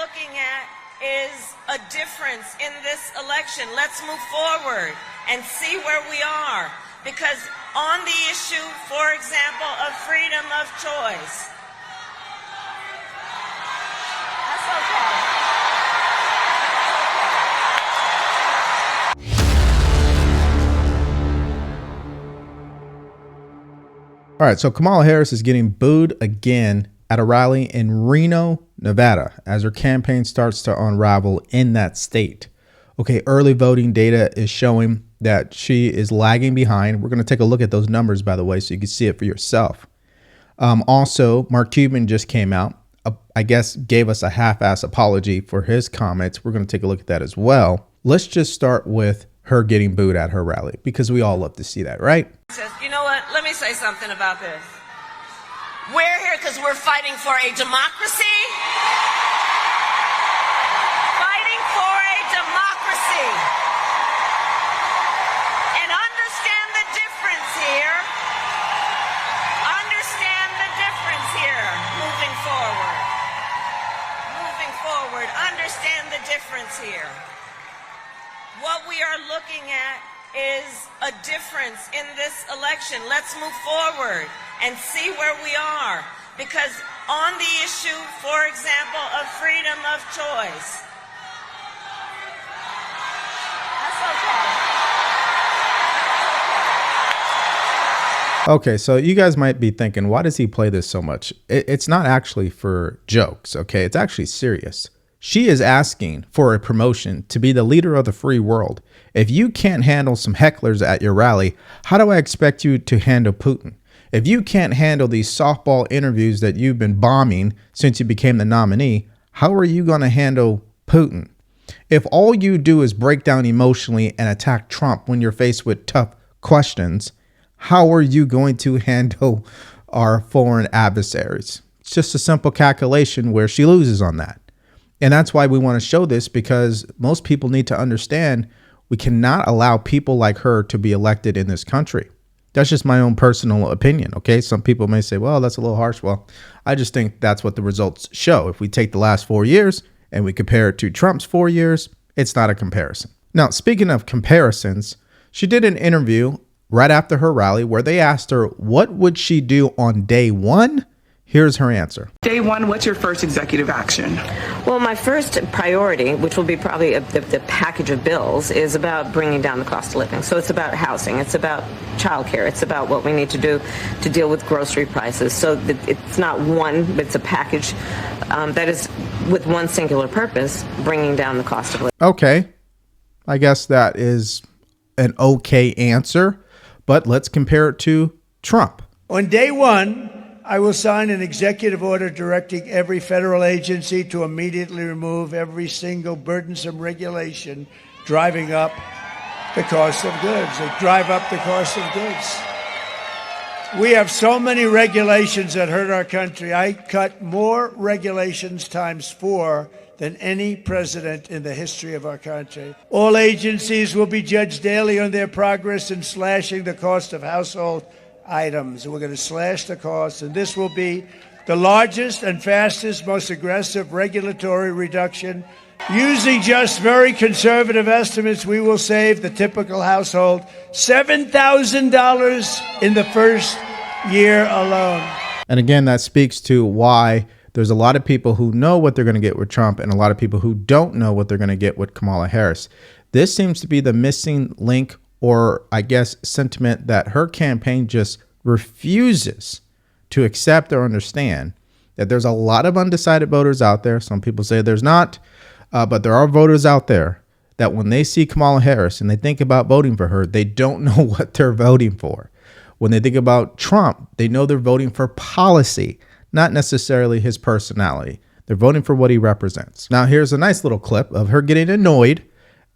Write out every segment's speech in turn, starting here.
looking at is a difference in this election. Let's move forward and see where we are. Because on the issue, for example, of freedom of choice, that's okay. All right, so Kamala Harris is getting booed again at a rally in Reno, Nevada, as her campaign starts to unravel in that state. Okay, early voting data is showing that she is lagging behind. We're going to take a look at those numbers, by the way, so you can see it for yourself. Also, Mark Cuban just came out, I guess gave us a half-ass apology for his comments. We're going to take a look at that as well. Let's just start with her getting booed at her rally, because we all love to see that, right? You know what? Let me say something about this. We're here because we're fighting for a democracy. Fighting for a democracy. And understand the difference here. Understand the difference here. Moving forward. Moving forward. Understand the difference here. What we are looking at is a difference in this election. Let's move forward and see where we are. Because on the issue, for example, of freedom of choice, that's okay. Okay, so you guys might be thinking, why does he play this so much? It's not actually for jokes, okay? It's actually serious. She is asking for a promotion to be the leader of the free world. If you can't handle some hecklers at your rally, how do I expect you to handle Putin? If you can't handle these softball interviews that you've been bombing since you became the nominee, how are you going to handle Putin? If all you do is break down emotionally and attack Trump when you're faced with tough questions, how are you going to handle our foreign adversaries? It's just a simple calculation where she loses on that. And that's why we want to show this, because most people need to understand we cannot allow people like her to be elected in this country. That's just my own personal opinion. Okay. Some people may say, well, that's a little harsh. Well, I just think that's what the results show. If we take the last 4 years and we compare it to Trump's 4 years, it's not a comparison. Now, speaking of comparisons, she did an interview right after her rally where they asked her, what would she do on day one? Here's her answer. Day one, what's your first executive action? Well, my first priority, which will be probably the package of bills, is about bringing down the cost of living. So it's about housing. It's about childcare. It's about what we need to do to deal with grocery prices. So it's not one, but it's a package that is with one singular purpose, bringing down the cost of living. Okay. I guess that is an okay answer, but let's compare it to Trump. On day one, I will sign an executive order directing every federal agency to immediately remove every single burdensome regulation driving up the cost of goods. They drive up the cost of goods. We have so many regulations that hurt our country. I cut more regulations ×4 than any president in the history of our country. All agencies will be judged daily on their progress in slashing the cost of household items. We're going to slash the costs, and this will be the largest and fastest, most aggressive regulatory reduction. Using just very conservative estimates, we will save the typical household $7,000 in the first year alone. And again, that speaks to why there's a lot of people who know what they're going to get with Trump and a lot of people who don't know what they're going to get with Kamala Harris. This seems to be the missing link, or I guess sentiment, that her campaign just refuses to accept or understand that there's a lot of undecided voters out there. Some people say there's not, but there are voters out there that when they see Kamala Harris and they think about voting for her, they don't know what they're voting for. When they think about Trump, they know they're voting for policy, not necessarily his personality. They're voting for what he represents. Now, here's a nice little clip of her getting annoyed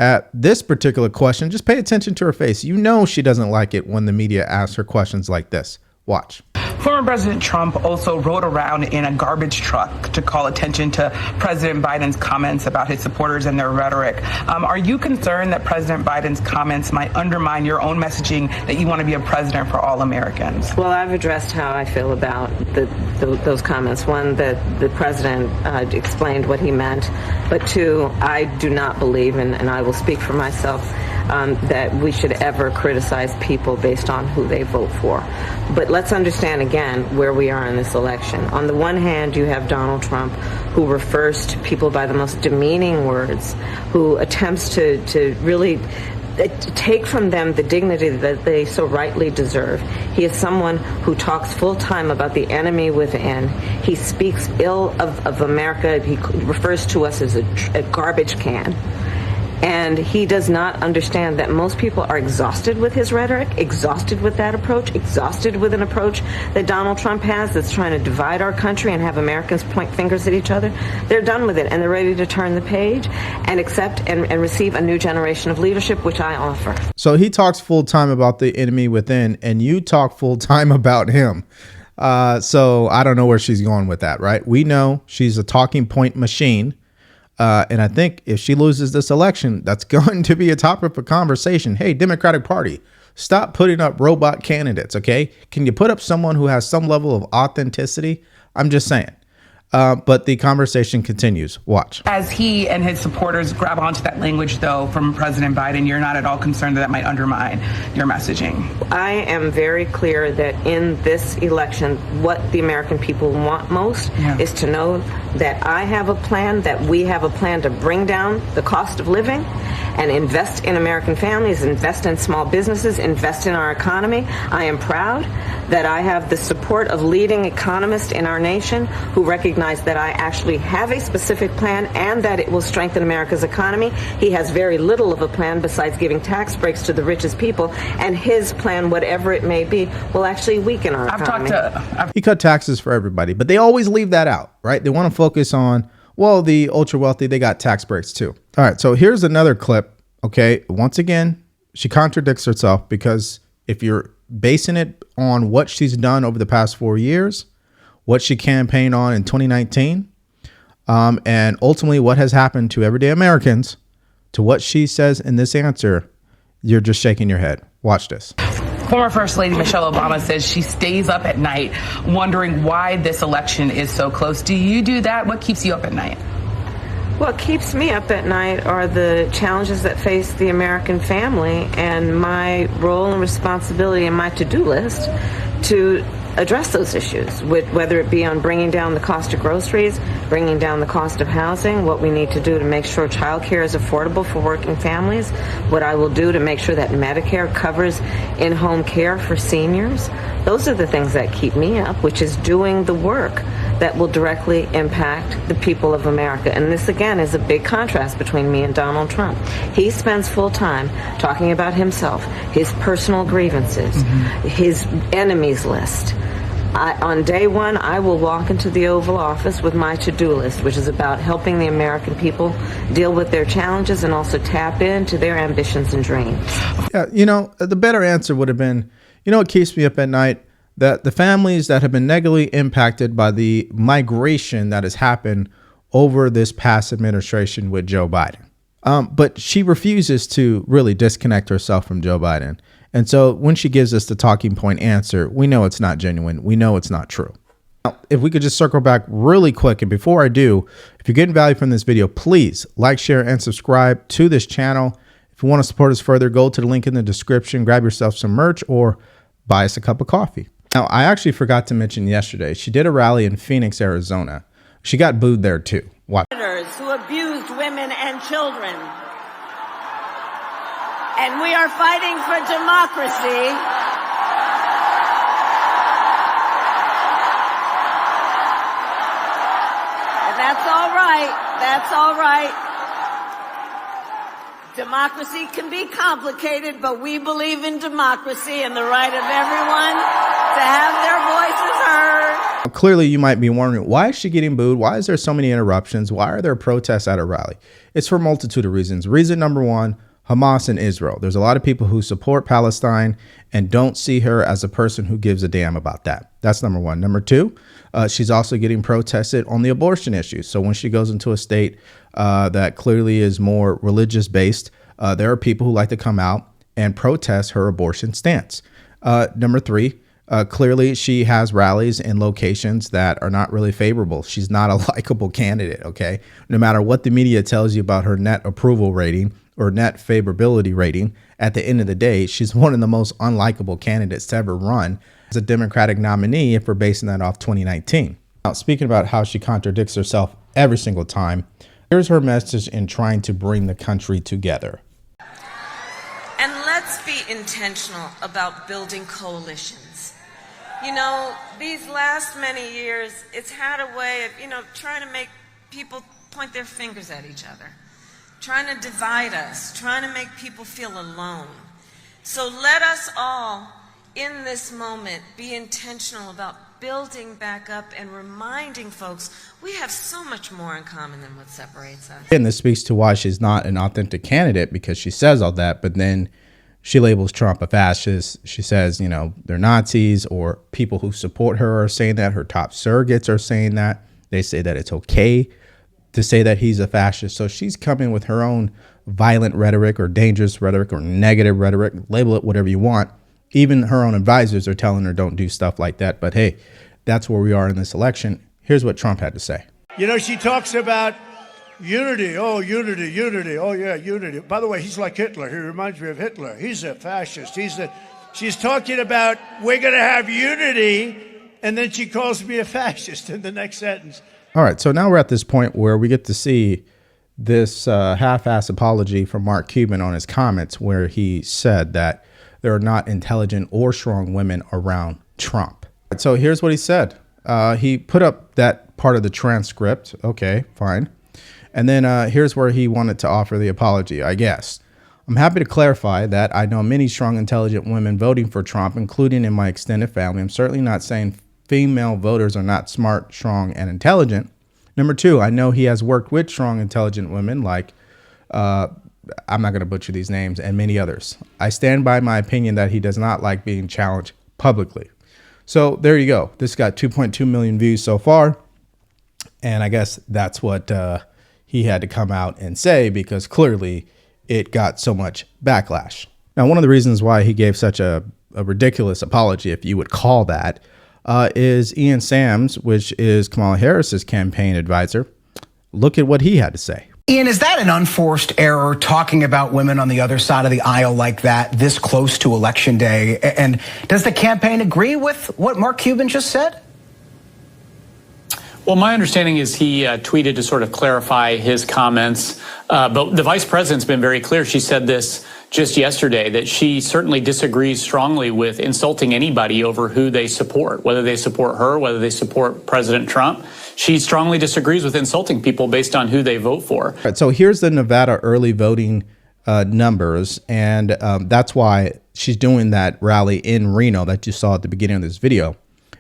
at this particular question. Just pay attention to her face. You know she doesn't like it when the media asks her questions like this. Watch. Former President Trump also rode around in a garbage truck to call attention to President Biden's comments about his supporters and their rhetoric. Are you concerned that President Biden's comments might undermine your own messaging that you want to be a president for all Americans? Well, I've addressed how I feel about those comments. One, that the president explained what he meant, but two, I do not believe, and I will speak for myself, that we should ever criticize people based on who they vote for. But let's understand again where we are in this election. On the one hand, you have Donald Trump, who refers to people by the most demeaning words, who attempts to really take from them the dignity that they so rightly deserve. He is someone who talks full time about the enemy within. He speaks ill of America. He refers to us as a garbage can. And he does not understand that most people are exhausted with his rhetoric, exhausted with that approach, exhausted with an approach that Donald Trump has that's trying to divide our country and have Americans point fingers at each other. They're done with it, and they're ready to turn the page and accept and receive a new generation of leadership, which I offer. So he talks full time about the enemy within, and you talk full time about him. So I don't know where she's going with that, right? We know she's a talking point machine. And I think if she loses this election, that's going to be a topic of conversation. Hey, Democratic Party, stop putting up robot candidates, okay? Can you put up someone who has some level of authenticity? I'm just saying. But the conversation continues. Watch. As he and his supporters grab onto that language, though, from President Biden, you're not at all concerned that might undermine your messaging? I am very clear that in this election, what the American people want most is to know that I have a plan, that we have a plan to bring down the cost of living and invest in American families, invest in small businesses, invest in our economy. I am proud that I have the support of leading economists in our nation who recognize that I actually have a specific plan and that it will strengthen America's economy. He has very little of a plan besides giving tax breaks to the richest people, and his plan, whatever it may be, will actually weaken our economy. He cut taxes for everybody, but they always leave that out, right? They want to focus on, well, the ultra wealthy, they got tax breaks too. All right, so here's another clip. Okay, once again, she contradicts herself, because if you're basing it on what she's done over the past 4 years, what she campaigned on in 2019, and ultimately what has happened to everyday Americans, to what she says in this answer, you're just shaking your head. Watch this. Former First Lady Michelle Obama says she stays up at night wondering why this election is so close. Do you do that? What keeps you up at night? What keeps me up at night are the challenges that face the American family and my role and responsibility in my to-do list to address those issues, whether it be on bringing down the cost of groceries, bringing down the cost of housing, what we need to do to make sure child care is affordable for working families, what I will do to make sure that Medicare covers in-home care for seniors. Those are the things that keep me up, which is doing the work that will directly impact the people of America. And this, again, is a big contrast between me and Donald Trump. He spends full time talking about himself, his personal grievances, his enemies list. On day one, I will walk into the Oval Office with my to-do list, which is about helping the American people deal with their challenges and also tap into their ambitions and dreams. Yeah, you know, the better answer would have been, you know what keeps me up at night? That the families that have been negatively impacted by the migration that has happened over this past administration with Joe Biden. But she refuses to really disconnect herself from Joe Biden. And so when she gives us the talking point answer, we know it's not genuine. We know it's not true. Now, if we could just circle back really quick. And before I do, if you're getting value from this video, please like, share, and subscribe to this channel. If you want to support us further, go to the link in the description, grab yourself some merch, or buy us a cup of coffee. Now, I actually forgot to mention yesterday, she did a rally in Phoenix, Arizona. She got booed there too. Watch. Who abused women and children. And we are fighting for democracy. And that's all right. That's all right. Democracy can be complicated, but we believe in democracy and the right of everyone to have their voices heard. Clearly, you might be wondering, why is she getting booed? Why is there so many interruptions? Why are there protests at a rally? It's for a multitude of reasons. Reason number one, Hamas and Israel. There's a lot of people who support Palestine and don't see her as a person who gives a damn about that. That's number one. Number two, she's also getting protested on the abortion issue. So when she goes into a state that clearly is more religious based, there are people who like to come out and protest her abortion stance. Number three, clearly she has rallies in locations that are not really favorable. She's not a likable candidate, okay? No matter what the media tells you about her net approval rating or net favorability rating, at the end of the day, she's one of the most unlikable candidates to ever run as a Democratic nominee if we're basing that off 2019. Now, speaking about how she contradicts herself every single time, here's her message in trying to bring the country together. And let's be intentional about building coalitions. You know, these last many years, it's had a way of, trying to make people point their fingers at each other, trying to divide us, trying to make people feel alone. So let us all, in this moment, be intentional about building back up and reminding folks we have so much more in common than what separates us. And this speaks to why she's not an authentic candidate, because she says all that, but then she labels Trump a fascist. She says, they're Nazis, or people who support her are saying that. Her top surrogates are saying that. They say that it's okay to say that he's a fascist. So she's coming with her own violent rhetoric or dangerous rhetoric or negative rhetoric. Label it whatever you want. Even her own advisors are telling her don't do stuff like that. But hey, that's where we are in this election. Here's what Trump had to say. She talks about unity. Oh, unity, unity. Oh, yeah, unity. By the way, he's like Hitler. He reminds me of Hitler. He's a fascist. She's talking about we're going to have unity, and then she calls me a fascist in the next sentence. All right, so now we're at this point where we get to see this half-ass apology from Mark Cuban on his comments, where he said that there are not intelligent or strong women around Trump. So here's what he said. He put up that part of the transcript. Okay, fine. And then here's where he wanted to offer the apology, I guess. I'm happy to clarify that I know many strong, intelligent women voting for Trump, including in my extended family. I'm certainly not saying female voters are not smart, strong, and intelligent. Number two, I know he has worked with strong, intelligent women like, I'm not going to butcher these names, and many others. I stand by my opinion that he does not like being challenged publicly. So there you go. This got 2.2 million views so far. And I guess that's what he had to come out and say, because clearly it got so much backlash. Now, one of the reasons why he gave such a ridiculous apology, if you would call that, is Ian Sams, which is Kamala Harris's campaign advisor. Look at what he had to say. Ian, is that an unforced error, talking about women on the other side of the aisle like that this close to Election Day? And does the campaign agree with what Mark Cuban just said? Well, my understanding is he tweeted to sort of clarify his comments. But the vice president's been very clear. She said this just yesterday, that she certainly disagrees strongly with insulting anybody over who they support, whether they support her, whether they support President Trump. She strongly disagrees with insulting people based on who they vote for. All right, so here's the Nevada early voting numbers. And that's why she's doing that rally in Reno that you saw at the beginning of this video,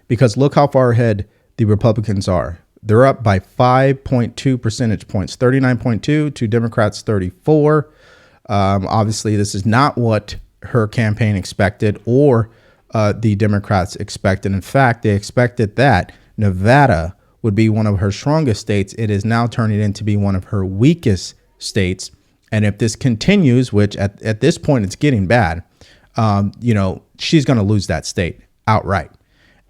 because look how far ahead the Republicans are. They're up by 5.2 percentage points, 39.2 to Democrats 34. Obviously, this is not what her campaign expected or the Democrats expected. In fact, they expected that Nevada would be one of her strongest states. It is now turning into be one of her weakest states. And if this continues, which at this point it's getting bad, she's going to lose that state outright.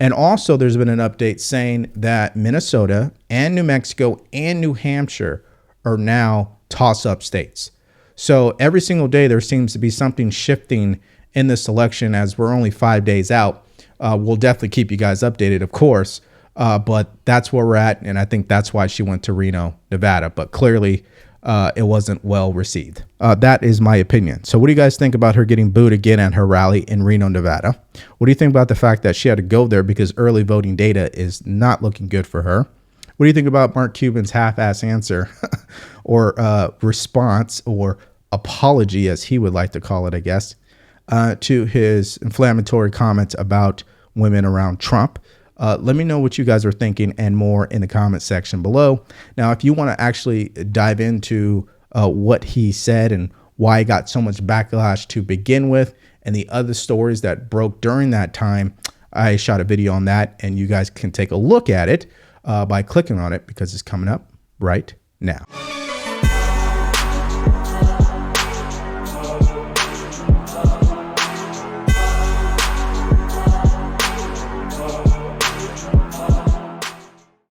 And also there's been an update saying that Minnesota and New Mexico and New Hampshire are now toss-up states. So every single day there seems to be something shifting in this election as we're only 5 days out. We'll definitely keep you guys updated, of course, but that's where we're at. And I think that's why she went to Reno, Nevada. But clearly it wasn't well received. That is my opinion. So what do you guys think about her getting booed again at her rally in Reno, Nevada? What do you think about the fact that she had to go there because early voting data is not looking good for her? What do you think about Mark Cuban's half-ass answer or response or apology, as he would like to call it, I guess, to his inflammatory comments about women around Trump? Let me know what you guys are thinking and more in the comment section below. Now, if you want to actually dive into what he said and why it got so much backlash to begin with, and the other stories that broke during that time. I shot a video on that, and you guys can take a look at it by clicking on it because it's coming up right now.